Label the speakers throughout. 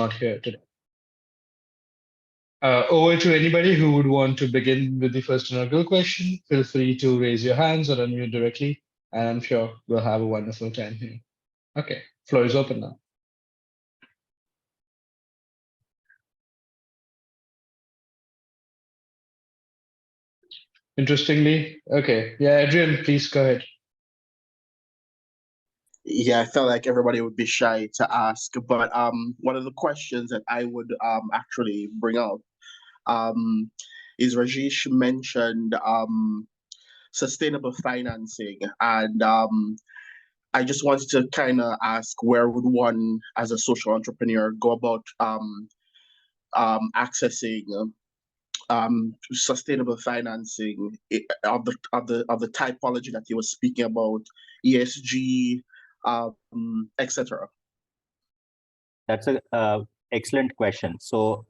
Speaker 1: not here today. Over to anybody who would want to begin with the first inaugural question. Feel free to raise your hands or unmute directly, and I'm sure we'll have a wonderful time here. Okay, floor is open now. Interestingly, okay, yeah, Adrian, please go ahead.
Speaker 2: Yeah, I felt like everybody would be shy to ask, but one of the questions that I would actually bring up is Rajesh mentioned sustainable financing, and I just wanted to kind of ask, where would one, as a social entrepreneur, go about accessing sustainable financing of the typology that you were speaking about, ESG, etc.?
Speaker 3: That's a excellent question. So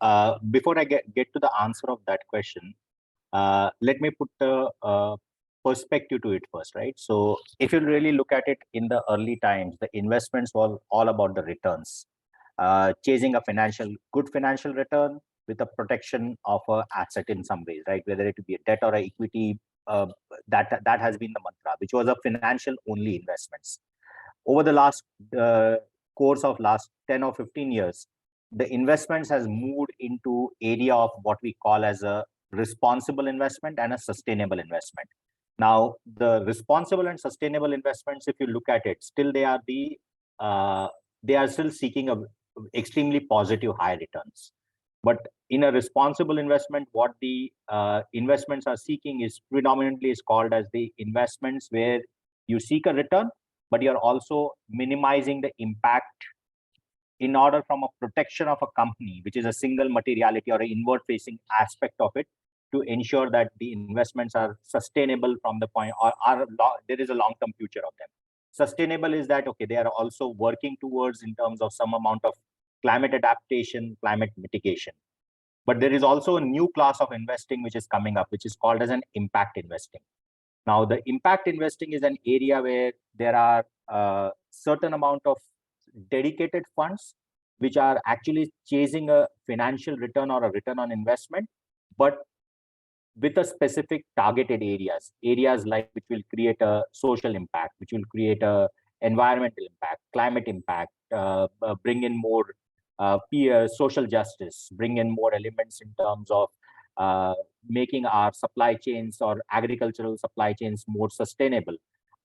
Speaker 3: before I get to the answer of that question, let me put a perspective to it first, right? So if you really look at it, in the early times, the investments were all about the returns, chasing a good financial return with a protection of an asset in some ways, right? Whether it be a debt or a equity, that has been the mantra, which was a financial only investments. Over the last course of last 10 or 15 years, the investments has moved into area of what we call as a responsible investment and a sustainable investment. Now, the responsible and sustainable investments, if you look at it, still they are still seeking a extremely positive high returns. But in a responsible investment, what the investments are seeking is predominantly is called as the investments where you seek a return, but you're also minimizing the impact in order from a protection of a company, which is a single materiality or an inward facing aspect of it, to ensure that the investments are sustainable from the point, or there is a long-term future of them. Sustainable is that, okay, they are also working towards in terms of some amount of climate adaptation, climate mitigation. But there is also a new class of investing which is coming up, which is called as an impact investing. Now, the impact investing is an area where there are a certain amount of dedicated funds which are actually chasing a financial return or a return on investment, but with a specific targeted areas like which will create a social impact, which will create a environmental impact, climate impact, bring in more peer social justice, bring in more elements in terms of making our supply chains or agricultural supply chains more sustainable,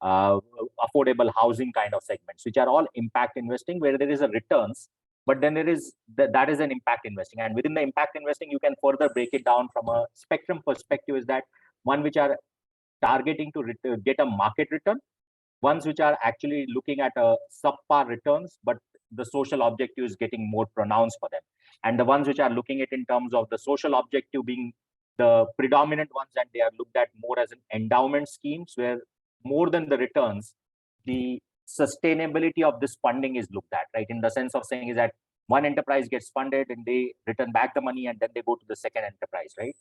Speaker 3: affordable housing kind of segments, which are all impact investing, where there is a returns, but then there is that is an impact investing. And within the impact investing, you can further break it down from a spectrum perspective, is that one which are targeting to get a market return, ones which are actually looking at a subpar returns, but the social objective is getting more pronounced for them. And the ones which are looking at in terms of the social objective being the predominant ones, and they are looked at more as an endowment schemes, where more than the returns, the sustainability of this funding is looked at, right? In the sense of saying is that one enterprise gets funded and they return back the money and then they go to the second enterprise, right?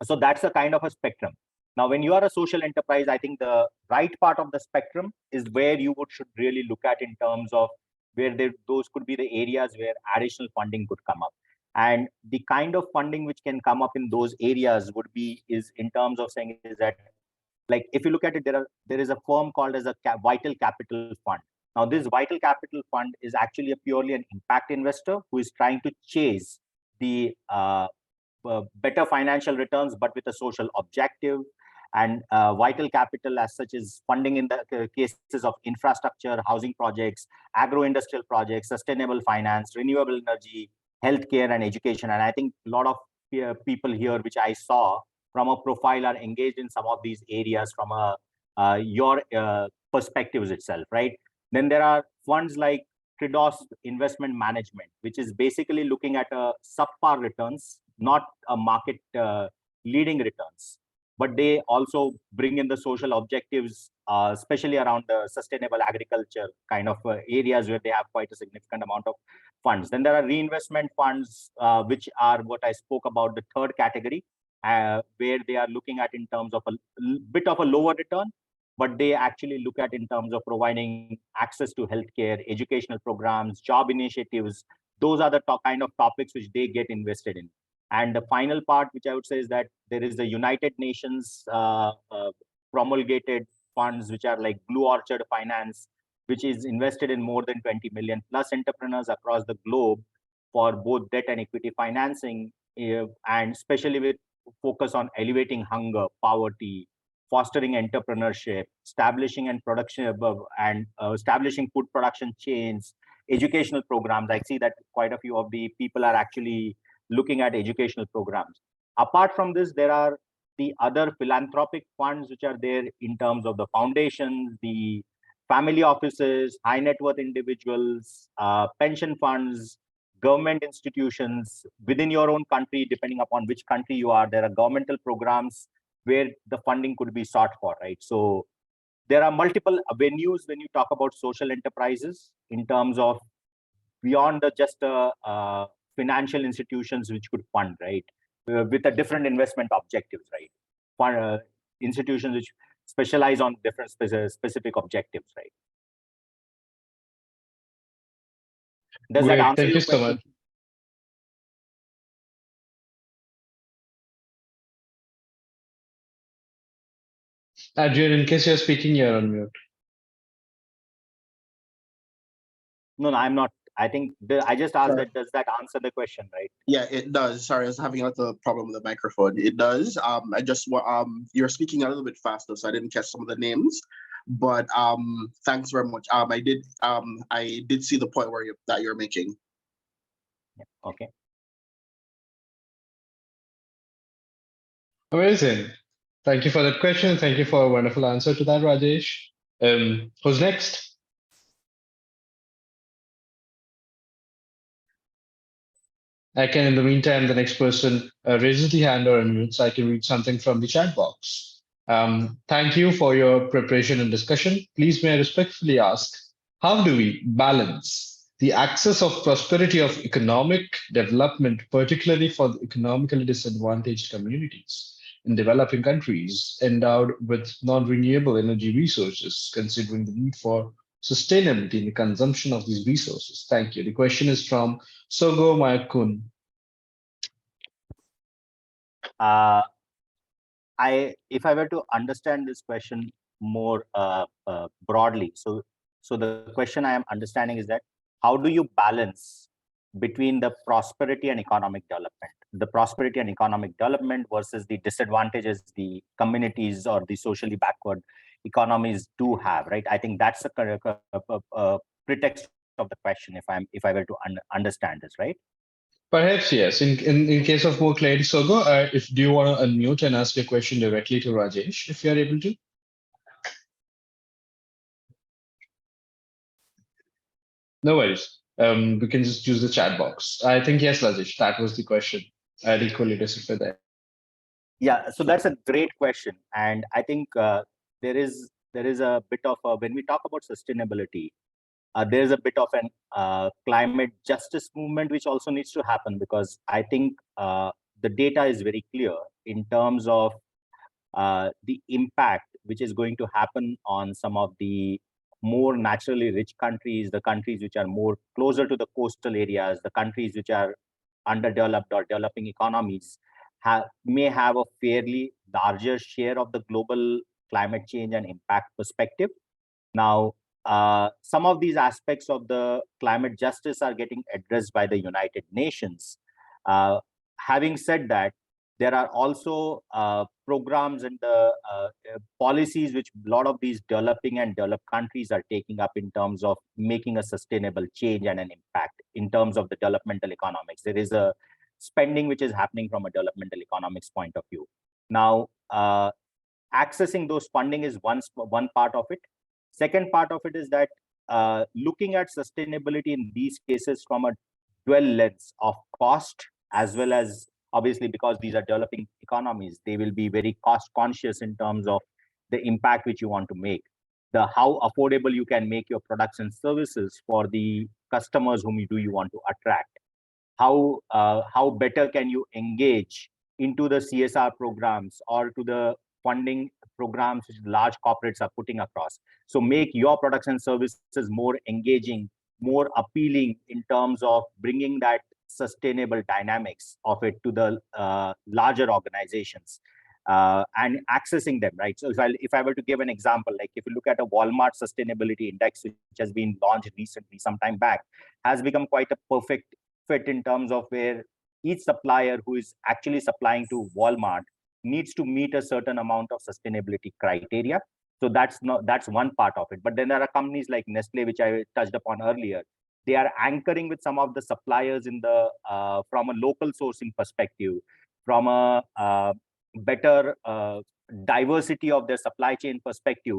Speaker 3: So that's a kind of a spectrum. Now, when you are a social enterprise, I think the right part of the spectrum is where you should really look at in terms of where those could be the areas where additional funding could come up. And the kind of funding which can come up in those areas is in terms of saying is that, like, if you look at it, there is a firm called as a Vital Capital Fund. Now, this Vital Capital Fund is actually purely an impact investor who is trying to chase the better financial returns, but with a social objective. And Vital Capital as such is funding in the cases of infrastructure, housing projects, agro-industrial projects, sustainable finance, renewable energy, healthcare, and education. And I think a lot of people here, which I saw from a profile, are engaged in some of these areas from your perspectives itself, right? Then there are funds like Tridos Investment Management, which is basically looking at subpar returns, not a market leading returns, but they also bring in the social objectives, especially around the sustainable agriculture kind of areas where they have quite a significant amount of funds. Then there are reinvestment funds, which are what I spoke about, the third category, where they are looking at in terms of a bit of a lower return, but they actually look at in terms of providing access to healthcare, educational programs, job initiatives, those are the kind of topics which they get invested in. And the final part, which I would say, is that there is the United Nations promulgated funds, which are like Blue Orchard Finance, which is invested in more than 20 million plus entrepreneurs across the globe for both debt and equity financing, and especially with focus on elevating hunger, poverty, fostering entrepreneurship, establishing and production and establishing food production chains, educational programs. I see that quite a few of the people are actually looking at educational programs. Apart from this, there are the other philanthropic funds which are there in terms of the foundations, the family offices, high net worth individuals, pension funds, government institutions within your own country. Depending upon which country you are, there are governmental programs where the funding could be sought for, right? So there are multiple avenues when you talk about social enterprises in terms of beyond the just financial institutions which could fund, right? With a different investment objectives, right? For institutions which specialize on different specific objectives, right? Does that
Speaker 1: Great.
Speaker 3: answer
Speaker 1: Thank
Speaker 3: your
Speaker 1: you so
Speaker 3: question?
Speaker 1: much. Adrian, in case you're speaking, you're on mute.
Speaker 3: No, I'm not. I think I just asked
Speaker 2: Sorry.
Speaker 3: that. Does that answer the question, right?
Speaker 2: Yeah, it does. Sorry, I was having a little problem with the microphone. It does. I just you're speaking a little bit faster, so I didn't catch some of the names. But thanks very much. I did see the point where that you're making.
Speaker 3: Yeah. Okay.
Speaker 1: Amazing. Thank you for that question. Thank you for a wonderful answer to that, Rajesh. Who's next? I can, in the meantime, the next person raises the hand or unmutes, so I can read something from the chat box. Thank you for your preparation and discussion. Please may I respectfully ask, how do we balance the access of prosperity of economic development, particularly for the economically disadvantaged communities in developing countries endowed with non-renewable energy resources, considering the need for sustainability in the consumption of these resources? Thank you. The question is from Sogo Mayakun.
Speaker 3: If I were to understand this question more broadly, so the question I am understanding is that how do you balance between the prosperity and economic development, the prosperity and economic development versus the disadvantages the communities or the socially backward economies do have, right? I think that's the pretext of the question. If I were to understand this, right?
Speaker 1: Perhaps yes. In case of more clarity, Sogo, if do you want to unmute and ask your question directly to Rajesh, if you are able to? No worries. We can just use the chat box. I think yes, Rajesh, that was the question. I'd equally decipher that.
Speaker 3: Yeah, so that's a great question, and I think there is a bit of when we talk about sustainability, there is a bit of an climate justice movement which also needs to happen, because I think the data is very clear in terms of the impact which is going to happen on some of the more naturally rich countries, the countries which are more closer to the coastal areas, the countries which are underdeveloped or developing economies may have a fairly larger share of the global climate change and impact perspective. Now, some of these aspects of the climate justice are getting addressed by the United Nations. Having said that, there are also programs and the policies which a lot of these developing and developed countries are taking up in terms of making a sustainable change and an impact in terms of the developmental economics. There is a spending which is happening from a developmental economics point of view. Now, accessing those funding is one part of it. Second part of it is that looking at sustainability in these cases from a dual lens of cost, as well as obviously because these are developing economies, they will be very cost conscious in terms of the impact which you want to make, the how affordable you can make your products and services for the customers whom you want to attract, how better can you engage into the CSR programs or to the funding programs which large corporates are putting across. So make your products and services more engaging more appealing in terms of bringing that sustainable dynamics of it to the larger organizations and accessing them, right? So if I were to give an example, like if you look at a Walmart sustainability index, which has been launched recently, some time back, has become quite a perfect fit in terms of where each supplier who is actually supplying to Walmart needs to meet a certain amount of sustainability criteria. So that's one part of it. But then there are companies like Nestle, which I touched upon earlier. They are anchoring with some of the suppliers in the from a local sourcing perspective, from a better diversity of their supply chain perspective.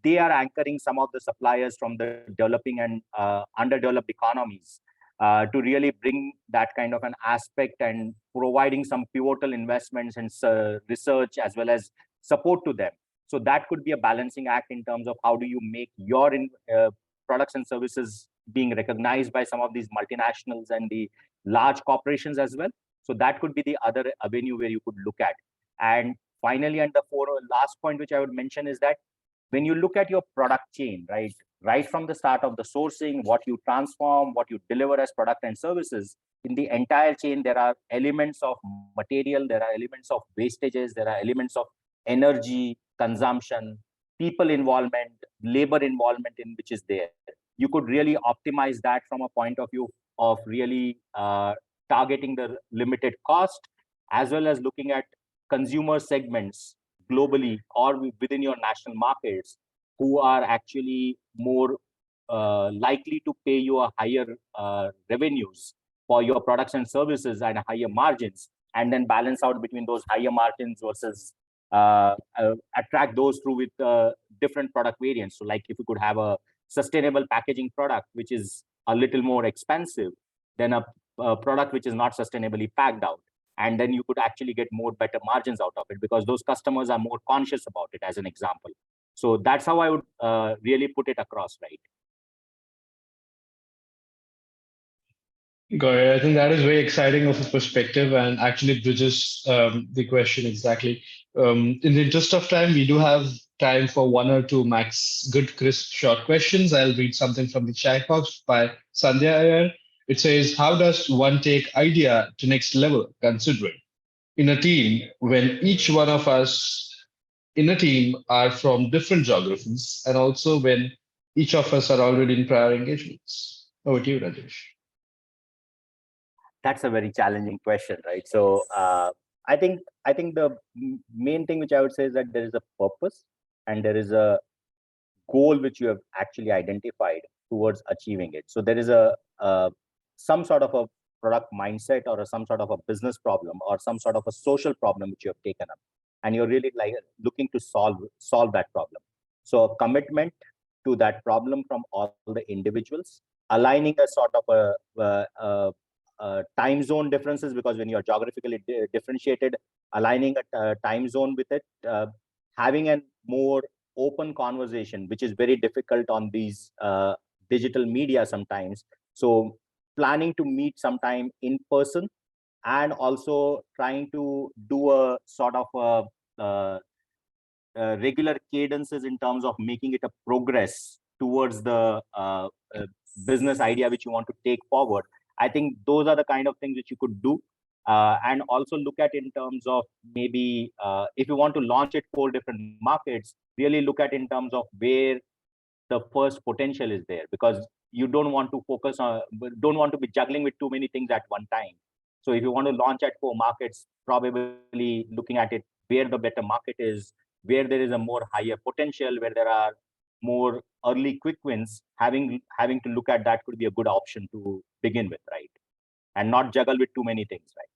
Speaker 3: They are anchoring some of the suppliers from the developing and underdeveloped economies to really bring that kind of an aspect and providing some pivotal investments and research as well as support to them. So that could be a balancing act in terms of how do you make your products and services being recognized by some of these multinationals and the large corporations as well. So that could be the other avenue where you could look at. And finally, and the last point which I would mention is that when you look at your product chain, right from the start of the sourcing, what you transform, what you deliver as product and services, in the entire chain, there are elements of material, there are elements of wastages, there are elements of energy consumption, people involvement, labor involvement in which is there. You could really optimize that from a point of view of really targeting the limited cost, as well as looking at consumer segments globally or within your national markets who are actually more likely to pay you a higher revenues for your products and services and higher margins, and then balance out between those higher margins versus attract those through with different product variants. So like if you could have a sustainable packaging product, which is a little more expensive than a product which is not sustainably packed out. And then you could actually get more better margins out of it because those customers are more conscious about it, as an example. So that's how I would really put it across, right?
Speaker 1: Got it. I think that is very exciting of a perspective and actually bridges the question exactly. In the interest of time, we do have time for one or two max good, crisp, short questions. I'll read something from the chat box by Sandhya Iyer. It says, how does one take idea to next level considering in a team when each one of us in a team are from different geographies and also when each of us are already in prior engagements? Over to you, Rajesh.
Speaker 3: That's a very challenging question, right? So I think the main thing which I would say is that there is a purpose and there is a goal which you have actually identified towards achieving it. So there is a some sort of a product mindset or some sort of a business problem or some sort of a social problem which you have taken up, and you're really like looking to solve that problem. So a commitment to that problem from all the individuals, aligning a sort of a time zone differences, because when you're geographically differentiated, aligning a time zone with it, having a more open conversation, which is very difficult on these digital media sometimes. So planning to meet sometime in person and also trying to do a sort of regular cadences in terms of making it a progress towards the business idea which you want to take forward. I think those are the kind of things which you could do. And also look at in terms of maybe if you want to launch it for different markets, really look at in terms of where the first potential is there, because you don't want to focus on, don't want to be juggling with too many things at one time. So if you want to launch at 4 markets, probably looking at it where the better market is, where there is a more higher potential, where there are more early quick wins, having to look at that could be a good option to begin with, right? And not juggle with too many things, right?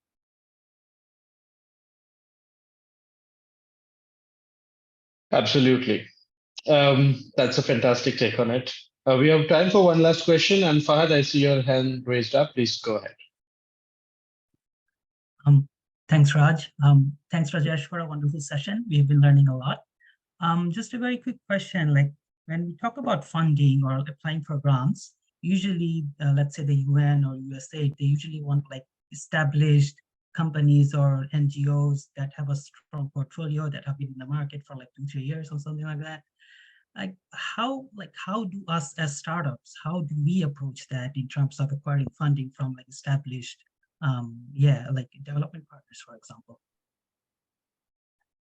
Speaker 1: Absolutely. That's a fantastic take on it. We have time for one last question. And Fahad, I see your hand raised up. Please go ahead.
Speaker 4: Thanks, Raj. Thanks, Rajesh, for a wonderful session. We've been learning a lot. Just a very quick question, like when we talk about funding or applying for grants, usually, let's say the UN or USAID, they usually want like established companies or NGOs that have a strong portfolio that have been in the market for like 2-3 years or something like that. how do us as startups, how do we approach that in terms of acquiring funding from like established, like development partners, for example?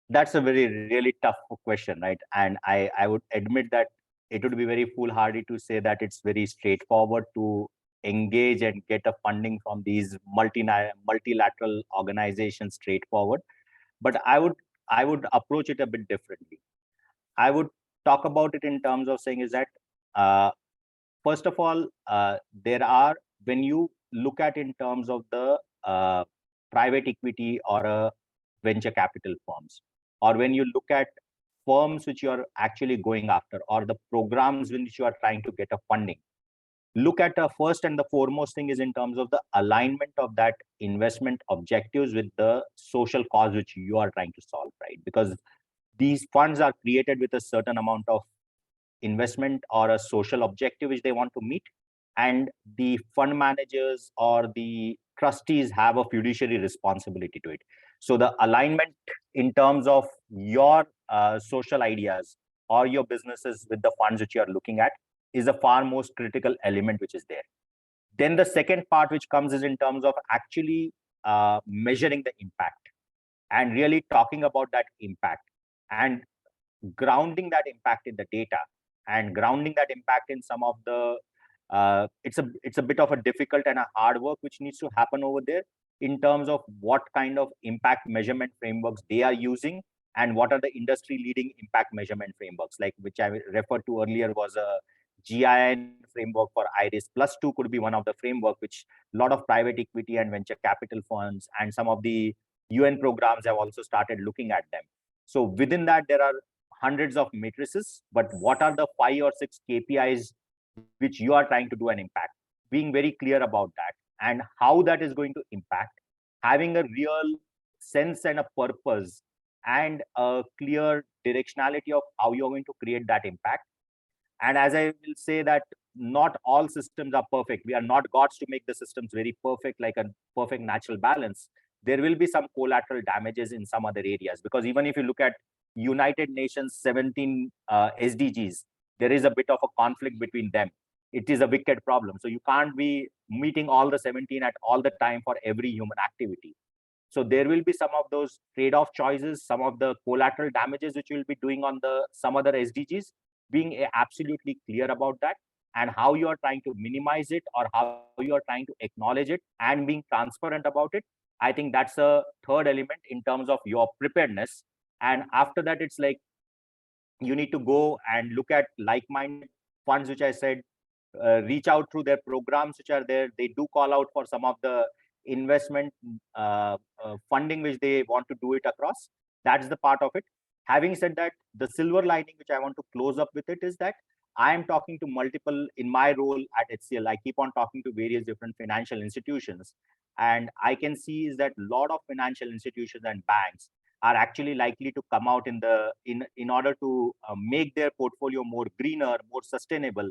Speaker 3: That's a really tough question, right? And I would admit that it would be very foolhardy to say that it's very straightforward to engage and get a funding from these multilateral organizations straightforward. But I would approach it a bit differently. I would talk about it in terms of saying is that first of all, there are, when you look at in terms of the private equity or venture capital firms, or when you look at firms which you are actually going after, or the programs in which you are trying to get a funding, look at first and the foremost thing is in terms of the alignment of that investment objectives with the social cause which you are trying to solve, right? Because these funds are created with a certain amount of investment or a social objective which they want to meet, and the fund managers or the trustees have a fiduciary responsibility to it. So the alignment in terms of your social ideas or your businesses with the funds which you are looking at is a far most critical element which is there. Then the second part which comes is in terms of actually measuring the impact and really talking about that impact and grounding that impact in the data and grounding that impact in some of the it's a bit of a difficult and a hard work which needs to happen over there in terms of what kind of impact measurement frameworks they are using and what are the industry leading impact measurement frameworks, like which I referred to earlier was a GIN framework for IRIS plus 2 could be one of the framework which a lot of private equity and venture capital funds and some of the UN programs have also started looking at them. So within that there are hundreds of matrices, but what are the 5 or 6 KPIs which you are trying to do an impact, being very clear about that and how that is going to impact, having a real sense and a purpose and a clear directionality of how you're going to create that impact. And as I will say that not all systems are perfect. We are not gods to make the systems very perfect, like a perfect natural balance. There will be some collateral damages in some other areas, because even if you look at United Nations 17 SDGs, there is a bit of a conflict between them. It is a wicked problem. So you can't be meeting all the 17 at all the time for every human activity. So there will be some of those trade-off choices, some of the collateral damages which you will be doing on the some other SDGs, being absolutely clear about that and how you are trying to minimize it or how you are trying to acknowledge it and being transparent about it. I think that's a third element in terms of your preparedness. And after that, it's like you need to go and look at like-minded funds, which I said, reach out through their programs which are there. They do call out for some of the investment funding which they want to do it across. That's the part of it. Having said that, the silver lining which I want to close up with it is that I am talking to multiple, in my role at HCL, I keep on talking to various different financial institutions. And I can see is that a lot of financial institutions and banks are actually likely to come out in order to make their portfolio more greener, more sustainable.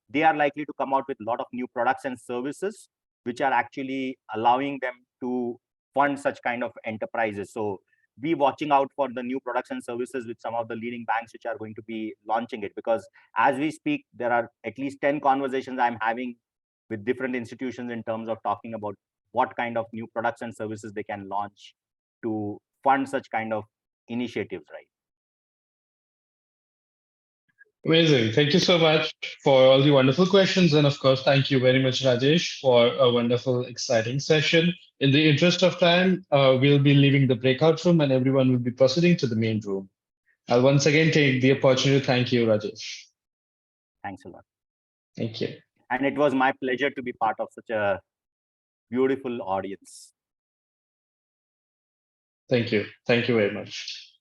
Speaker 3: They are likely to come out with a lot of new products and services, which are actually allowing them to fund such kind of enterprises. So be watching out for the new products and services with some of the leading banks which are going to be launching it, because as we speak, there are at least 10 conversations I'm having with different institutions in terms of talking about what kind of new products and services they can launch to fund such kind of initiatives, right?
Speaker 1: Amazing. Thank you so much for all the wonderful questions. And of course, thank you very much, Rajesh, for a wonderful, exciting session. In the interest of time, we'll be leaving the breakout room and everyone will be proceeding to the main room. I'll once again take the opportunity to thank you, Rajesh.
Speaker 3: Thanks a lot.
Speaker 1: Thank you.
Speaker 3: And it was my pleasure to be part of such a beautiful audience.
Speaker 1: Thank you. Thank you very much.